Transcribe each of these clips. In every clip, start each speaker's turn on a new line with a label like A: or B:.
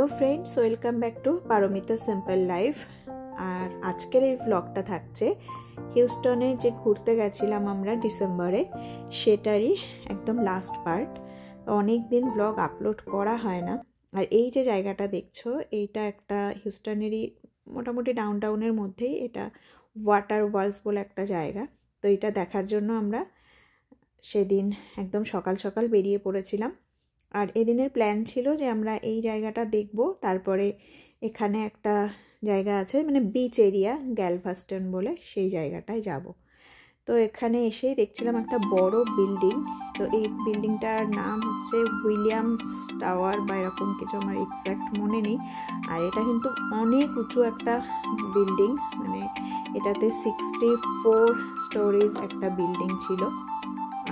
A: Hello friends welcome back to Paramita simple life. और आजकेर এই ব্লগটা থাকছে হিউস্টনে যে ঘুরতে গেছিলাম আমরা ডিসেম্বরে, সেটারই একদম লাস্ট পার্ট। অনেক দিন ব্লগ আপলোড করা হয় না। আর এই যে জায়গাটা দেখছো, এইটা একটা হিউস্টনেরই মোটামুটি ডাউনটাউনের মধ্যেই, এটা ওয়াটার ওয়ালস বলে একটা জায়গা। তো এটা দেখার জন্য আমরা সেদিন একদম সকাল সকাল বেরিয়ে পড়েছিলাম। আর এদিনের প্ল্যান ছিল যে আমরা এই জায়গাটা দেখব, তারপরে এখানে একটা জায়গা আছে মানে বিচ এরিয়া গ্যালভাস্টন বলে, সেই জায়গাটায় যাব। তো এখানে এসে দেখছিলাম একটা বড় বিল্ডিং। তো এই বিল্ডিংটার নাম হচ্ছে উইলিয়ামস টাওয়ার বা এরকম কিছু, আমার এক্স্যাক্ট মনে নেই। আর এটা কিন্তু অনেক উঁচু একটা বিল্ডিং, মানে এটাতে 64 স্টোরিজ একটা বিল্ডিং ছিল।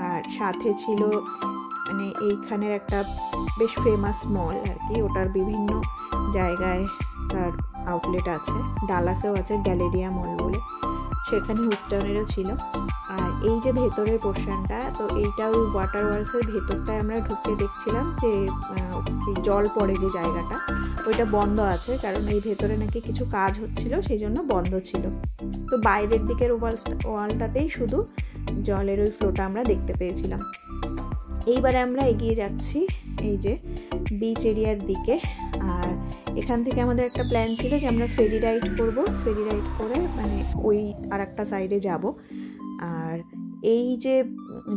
A: আর সাথে ছিল মানে এইখানের একটা বেশ ফেমাস মল আর কি, ওটার বিভিন্ন জায়গায় তার আউটলেট আছে। ডালাসেও আছে গ্যালেরিয়া মল বলে, সেখানে হিউস্টনেরও ছিল। আর এই যে ভেতরের পোর্শনটা, তো এইটা ওই ওয়াটার ওয়ার্লসের ভেতরটায় আমরা ঢুকে দেখছিলাম যে জল পড়ে যে জায়গাটা, ওইটা বন্ধ আছে, কারণ এই ভেতরে নাকি কিছু কাজ হচ্ছিল, সেই জন্য বন্ধ ছিল। তো বাইরের দিকের ওয়ালটাতেই শুধু জলের ওই ফ্লোটা আমরা দেখতে পেয়েছিলাম। এইবারে আমরা এগিয়ে যাচ্ছি এই যে বিচ এরিয়ার দিকে। আর এখান থেকে আমাদের একটা প্ল্যান ছিল যে আমরা ফেরি রাইড করব, ফেরি রাইড করে মানে ওই আর একটা সাইডে যাব। আর এই যে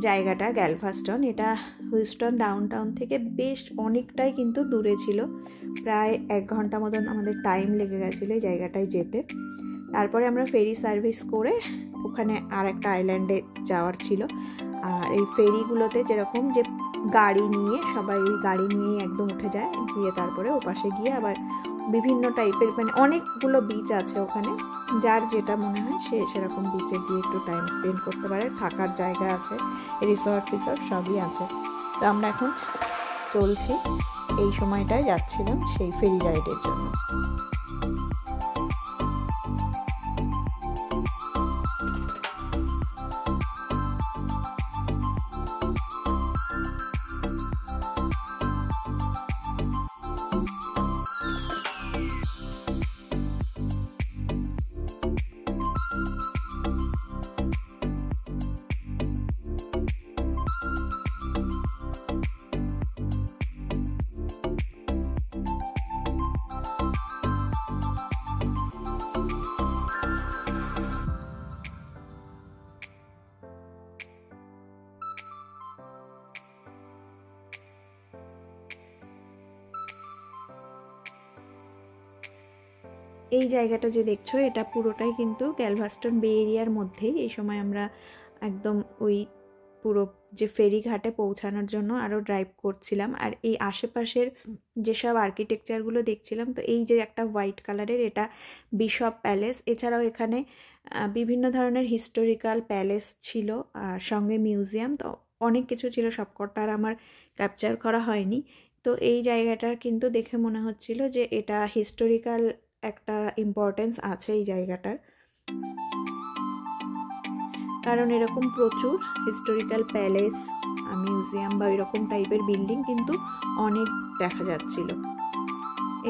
A: জায়গাটা গ্যালভাস্টন, এটা হিউস্টন ডাউনটাউন থেকে বেশ অনেকটাই কিন্তু দূরে ছিল, প্রায় 1 ঘন্টা মতন আমাদের টাইম লেগে গেছিলো এই জায়গাটায় যেতে। তারপরে আমরা ফেরি সার্ভিস করে ওখানে আর একটা আইল্যান্ডে যাওয়ার ছিল। আর এই ফেরিগুলোতে যেরকম যে গাড়ি নিয়ে সবাই ওই গাড়ি নিয়েই একদম উঠে যায়, গিয়ে তারপরে ওপাশে গিয়ে আবার বিভিন্ন টাইপের মানে অনেকগুলো বিচ আছে ওখানে, যার যেটা মনে হয় সে সেরকম বিচে গিয়ে একটু টাইম স্পেন্ড করতে পারে। থাকার জায়গা আছে, রিসর্ট ফিসর্ট সবই আছে। তো আমরা এখন চলছি, এই সময়টায় যাচ্ছিলাম সেই ফেরি রাইডের জন্য। এই জায়গাটা যে দেখছো, এটা পুরোটাই কিন্তু গ্যালভাস্টন বে এরিয়ার মধ্যেই। এই সময় আমরা একদম ওই পুরো যে ফেরি ঘাটে পৌঁছানোর জন্য আরও ড্রাইভ করছিলাম। আর এই আশেপাশের যেসব আর্কিটেকচারগুলো দেখছিলাম, তো এই যে একটা হোয়াইট কালারের, এটা বিশপ প্যালেস। এছাড়াও এখানে বিভিন্ন ধরনের হিস্টোরিক্যাল প্যালেস ছিল, আর সঙ্গে মিউজিয়াম, তো অনেক কিছু ছিল, সবকটা আর আমার ক্যাপচার করা হয়নি। তো এই জায়গাটার কিন্তু দেখে মনে হচ্ছিল যে এটা হিস্টোরিক্যাল একটা ইম্পর্টেন্স আছে এই জায়গাটার, কারণ এরকম প্রচুর হিস্টোরিক্যাল প্যালেস, মিউজিয়াম বা এরকম টাইপের বিল্ডিং কিন্তু অনেক দেখা যাচ্ছিল।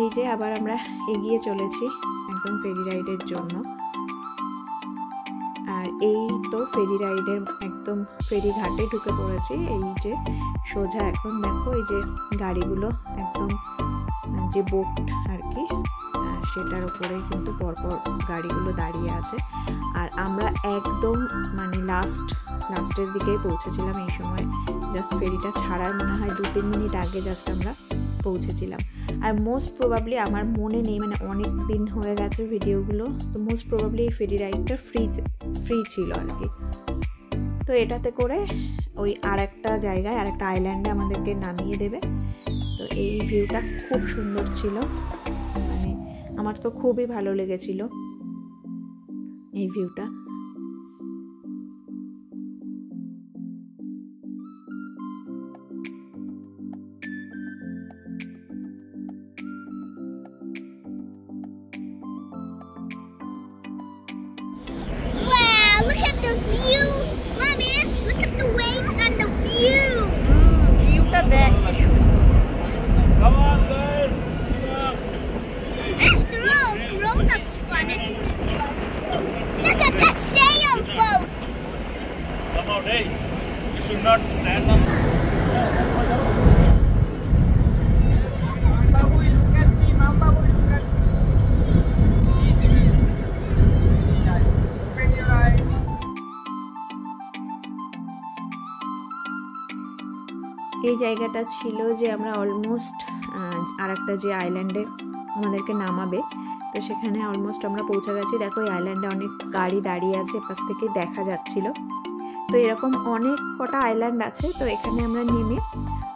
A: এই যে আবার আমরা এগিয়ে চলেছি একদম ফেরি রাইডের জন্য। আর এই তো ফেরি রাইডের একদম ফেরি ঘাটে ঢুকে পড়েছি। এই যে সোজা এখন দেখো এই যে গাড়িগুলো একদম যে বোট আর কি, সেটার উপরে কিন্তু পরপর গাড়িগুলো দাঁড়িয়ে আছে। আর আমরা একদম মানে লাস্টের দিকেই পৌঁছেছিলাম এই সময়। জাস্ট ফেরিটা ছাড়ার মনে হয় 2-3 মিনিট আগে জাস্ট আমরা পৌঁছেছিলাম। আর মোস্ট প্রবাবলি আমার মনে নেই, মানে অনেক দিন হয়ে গেছে ভিডিওগুলো, তো মোস্ট প্রবাবলি এই ফেরি রাইডটা ফ্রি ছিল আর কি। তো এটাতে করে ওই আর একটা জায়গায়, আর একটা আইল্যান্ডে আমাদেরকে নামিয়ে দেবে। তো এই ভিউটা খুব সুন্দর ছিল, মানে আমার তো খুবই ভালো লেগেছিল এই ভিউটা।
B: Wow, look at the view. Mommy, look at the waves and the view.
A: ভিউটা দেখ।
C: Come on, guys. should not stand on.
A: এই জায়গাটা ছিল যে আমরা অলমোস্ট আর একটা যে আইল্যান্ডে আমাদেরকে নামাবে, তো সেখানে অলমোস্ট আমরা পৌঁছে গেছি। দেখো এই আইল্যান্ডে অনেক গাড়ি দাঁড়িয়ে আছে, পাশ থেকে দেখা যাচ্ছিল। তো এরকম অনেক কটা আইল্যান্ড আছে, তো এখানে আমরা নেমে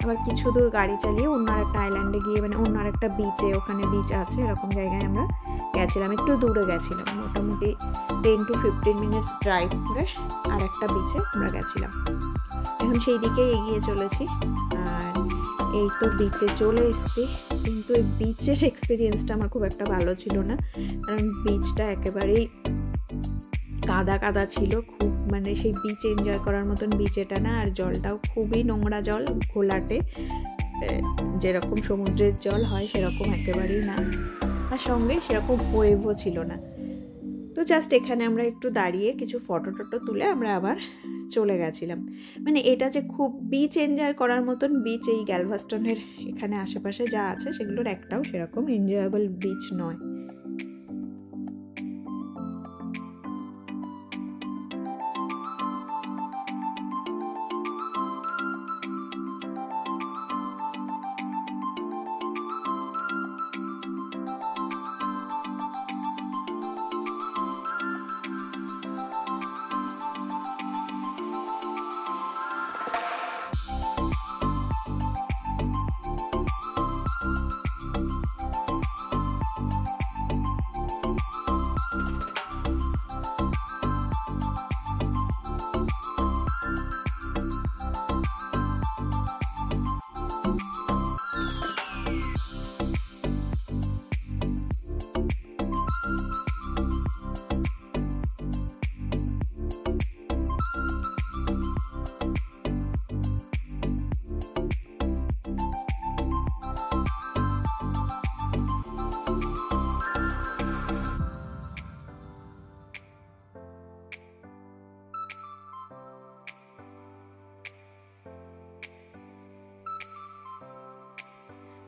A: আবার কিছু দূর গাড়ি চালিয়ে অন্য একটা আইল্যান্ডে গিয়ে, মানে অন্য একটা বিচে, ওখানে বিচ আছে এরকম জায়গায় আমরা গেছিলাম। একটু দূরে গেছিলাম, মোটামুটি 10 to 15 মিনিটস ড্রাইভ করে আর একটা বিচে আমরা গেছিলাম। এখন সেই দিকে এগিয়ে চলেছি। আর এই তো বিচে চলে এসেছি, কিন্তু এই বিচের এক্সপিরিয়েন্সটা আমার খুব একটা ভালো ছিল না, কারণ বিচটা একেবারেই কাদা কাদা ছিল, খুব মানে সেই বিচ এনজয় করার মতন বিচ এটা না। আর জলটাও খুবই নোংরা জল, ঘোলাটে, যেরকম সমুদ্রের জল হয় সেরকম একেবারেই না, আর সঙ্গে সেরকম ওয়েভও ছিল না। তো জাস্ট এখানে আমরা একটু দাঁড়িয়ে কিছু ফটো টটো তুলে আমরা আবার চলে গেছিলাম। মানে এটা যে খুব বিচ এনজয় করার মতন বিচ এই গ্যালভাস্টনের এখানে আশেপাশে যা আছে সেগুলোর একটাও সেরকম এনজয়েবল বিচ নয়।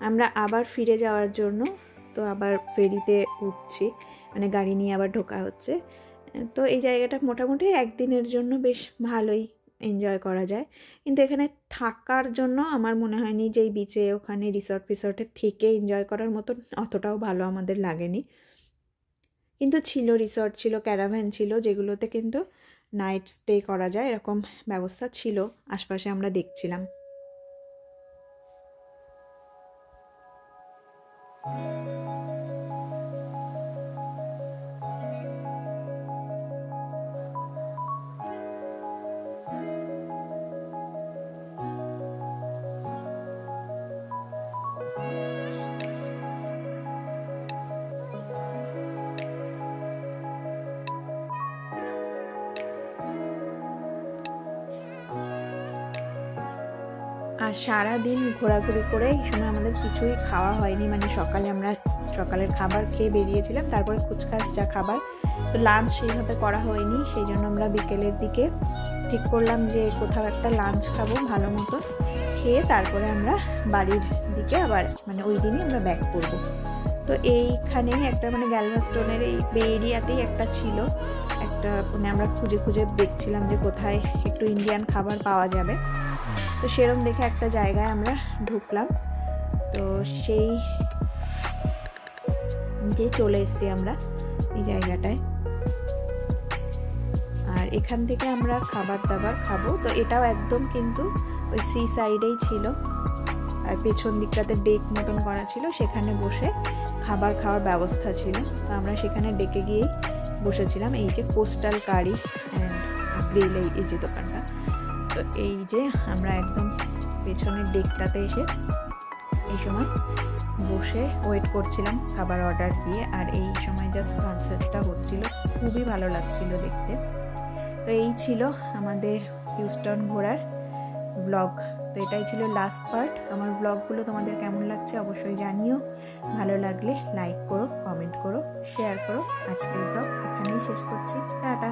A: আমরা আবার ফিরে যাওয়ার জন্য তো আবার ফেরিতে উঠছি, মানে গাড়ি নিয়ে আবার ঢোকা হচ্ছে। তো এই জায়গাটা মোটামুটি একদিনের জন্য বেশ ভালোই এনজয় করা যায়, কিন্তু এখানে থাকার জন্য আমার মনে হয়নি যে এই বিচে ওখানে রিসর্টে থেকে এনজয় করার মতন অতটাও ভালো আমাদের লাগেনি। কিন্তু ছিল রিসর্ট, ছিল ক্যারাভ্যান ছিল, যেগুলোতে কিন্তু নাইট স্টে করা যায় এরকম ব্যবস্থা ছিল আশপাশে আমরা দেখছিলাম। আর সারাদিন ঘোরাঘুরি করে এই সময় আমাদের কিছুই খাওয়া হয়নি, মানে সকালে আমরা সকালের খাবার খেয়ে বেরিয়েছিলাম, তারপরে কুচকাচ যা খাবার, তো লাঞ্চ সেইভাবে করা হয়নি। সেই জন্য আমরা বিকেলের দিকে ঠিক করলাম যে কোথাও একটা লাঞ্চ খাবো ভালো মতো, খেয়ে তারপরে আমরা বাড়ির দিকে আবার মানে ওই দিনই আমরা ব্যাক করবো। তো এইখানেই একটা মানে গ্যালভাস্টনের এই বে এরিয়াতেই একটা ছিল একটা, মানে আমরা খুঁজে খুঁজে দেখছিলাম যে কোথায় একটু ইন্ডিয়ান খাবার পাওয়া যাবে। তো সেরকম দেখে একটা জায়গায় আমরা ঢুকলাম, তো সেই যে চলে এসেছি আমরা এই জায়গাটায়। আর এখান থেকে আমরা খাবার দাবার খাবো। তো এটাও একদম কিন্তু ওই সি সাইডেই ছিল, আর পেছন দিকটাতে ডেক মতন করা ছিল, সেখানে বসে খাবার খাওয়ার ব্যবস্থা ছিল। তো আমরা সেখানে ডেকে গিয়েই বসেছিলাম। এই যে কোস্টাল কারি অ্যান্ড গ্রিল, এই যে দোকানটা, তো এই যে আমরা একদম পেছনের ডেকটাতে এসে এই সময় বসে ওয়েট করছিলাম খাবার অর্ডার দিয়ে। আর এই সময় জাস্ট সানসেটটা হচ্ছিল, খুবই ভালো লাগছিল দেখতে। তো এই ছিল আমাদের হিউস্টন ঘোরার ব্লগ। তো এটাই ছিল লাস্ট পার্ট। আমার ব্লগগুলো তোমাদের কেমন লাগছে অবশ্যই জানিও। ভালো লাগলে লাইক করো, কমেন্ট করো, শেয়ার করো। আজকের ব্লগ এখানেই শেষ করছি। টাটা।